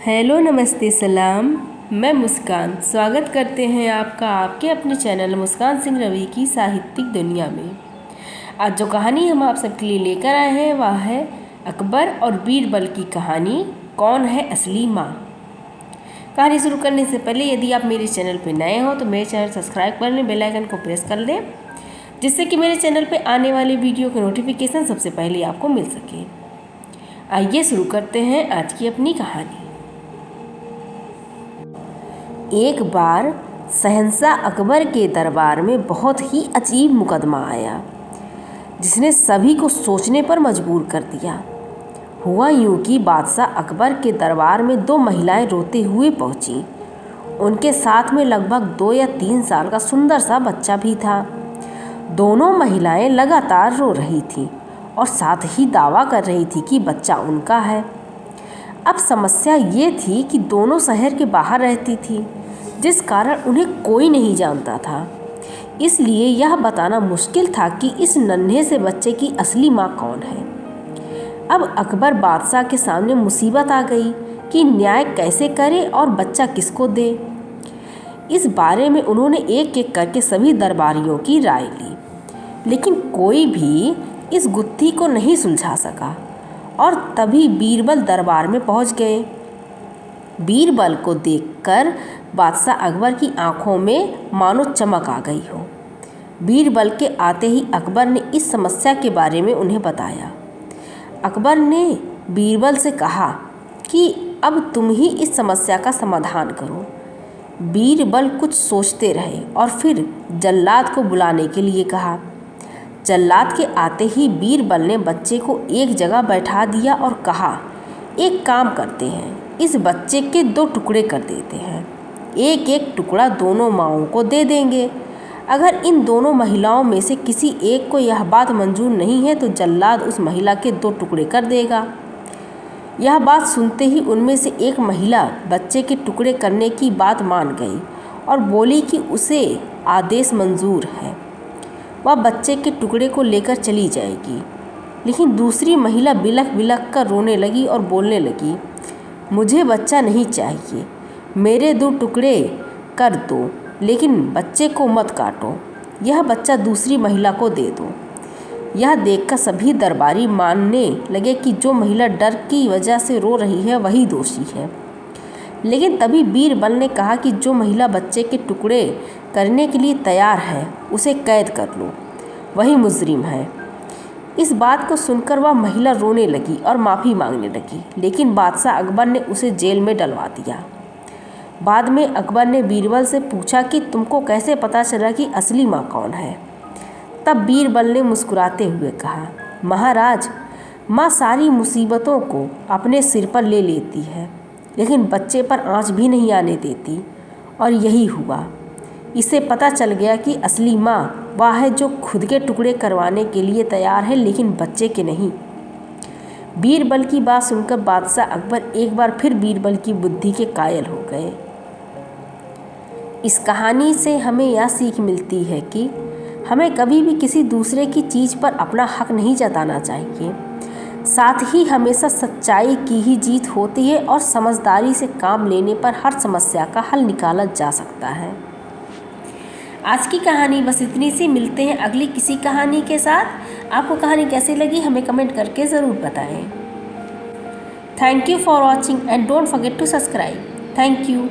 Hello, नमस्ते, सलाम। मैं मुस्कान स्वागत करते हैं आपका आपके अपने चैनल मुस्कान सिंह रवि की साहित्यिक दुनिया में। आज जो कहानी हम आप सबके लिए लेकर आए हैं वह है अकबर और बीरबल की कहानी, कौन है असली माँ। कहानी शुरू करने से पहले यदि आप मेरे चैनल पर नए हो तो मेरे चैनल सब्सक्राइब कर लें, बेल आइकन को प्रेस कर लें, जिससे कि मेरे चैनल पर आने वाले वीडियो के नोटिफिकेशन सबसे पहले आपको मिल सके। आइए शुरू करते हैं आज की अपनी कहानी। एक बार शहंशाह अकबर के दरबार में बहुत ही अजीब मुकदमा आया, जिसने सभी को सोचने पर मजबूर कर दिया। हुआ यूं कि बादशाह अकबर के दरबार में दो महिलाएं रोते हुए पहुंची। उनके साथ में लगभग 2 या 3 साल का सुंदर सा बच्चा भी था। दोनों महिलाएं लगातार रो रही थीं और साथ ही दावा कर रही थी कि बच्चा उनका है। अब समस्या ये थी कि दोनों शहर के बाहर रहती थी, जिस कारण उन्हें कोई नहीं जानता था। इसलिए यह बताना मुश्किल था कि इस नन्हे से बच्चे की असली माँ कौन है। अब अकबर बादशाह के सामने मुसीबत आ गई कि न्याय कैसे करे और बच्चा किसको दे। इस बारे में उन्होंने एक एक करके सभी दरबारियों की राय ली, लेकिन कोई भी इस गुत्थी को नहीं सुलझा सका। और तभी बीरबल दरबार में पहुंच गए। बीरबल को देखकर बादशाह अकबर की आंखों में मानो चमक आ गई हो। बीरबल के आते ही अकबर ने इस समस्या के बारे में उन्हें बताया। अकबर ने बीरबल से कहा कि अब तुम ही इस समस्या का समाधान करो। बीरबल कुछ सोचते रहे और फिर जल्लाद को बुलाने के लिए कहा। जल्लाद के आते ही बीरबल ने बच्चे को एक जगह बैठा दिया और कहा, एक काम करते हैं, इस बच्चे के 2 टुकड़े कर देते हैं। एक एक टुकड़ा दोनों माँओं को दे देंगे। अगर इन दोनों महिलाओं में से किसी एक को यह बात मंजूर नहीं है तो जल्लाद उस महिला के 2 टुकड़े कर देगा। यह बात सुनते ही उनमें से एक महिला बच्चे के टुकड़े करने की बात मान गई और बोली कि उसे आदेश मंजूर है, वह बच्चे के टुकड़े को लेकर चली जाएगी। लेकिन दूसरी महिला बिलख बिलख कर रोने लगी और बोलने लगी, मुझे बच्चा नहीं चाहिए, मेरे 2 टुकड़े कर दो, लेकिन बच्चे को मत काटो, यह बच्चा दूसरी महिला को दे दो। यह देखकर सभी दरबारी मानने लगे कि जो महिला डर की वजह से रो रही है वही दोषी है। लेकिन तभी बीरबल ने कहा कि जो महिला बच्चे के टुकड़े करने के लिए तैयार है उसे कैद कर लो, वही मुजरिम है। इस बात को सुनकर वह महिला रोने लगी और माफ़ी मांगने लगी, लेकिन बादशाह अकबर ने उसे जेल में डलवा दिया। बाद में अकबर ने बीरबल से पूछा कि तुमको कैसे पता चला कि असली माँ कौन है। तब बीरबल ने मुस्कुराते हुए कहा, महाराज, माँ सारी मुसीबतों को अपने सिर पर ले लेती है, लेकिन बच्चे पर आँच भी नहीं आने देती। और यही हुआ। इसे पता चल गया कि असली माँ वह है जो खुद के टुकड़े करवाने के लिए तैयार है, लेकिन बच्चे के नहीं। बीरबल की बात सुनकर बादशाह अकबर एक बार फिर बीरबल की बुद्धि के कायल हो गए। इस कहानी से हमें यह सीख मिलती है कि हमें कभी भी किसी दूसरे की चीज़ पर अपना हक नहीं जताना चाहिए। साथ ही हमेशा सच्चाई की ही जीत होती है और समझदारी से काम लेने पर हर समस्या का हल निकाला जा सकता है। आज की कहानी बस इतनी सी। मिलते हैं अगली किसी कहानी के साथ। आपको कहानी कैसी लगी हमें कमेंट करके ज़रूर बताएं। Thank you for watching and don't forget to subscribe. Thank you.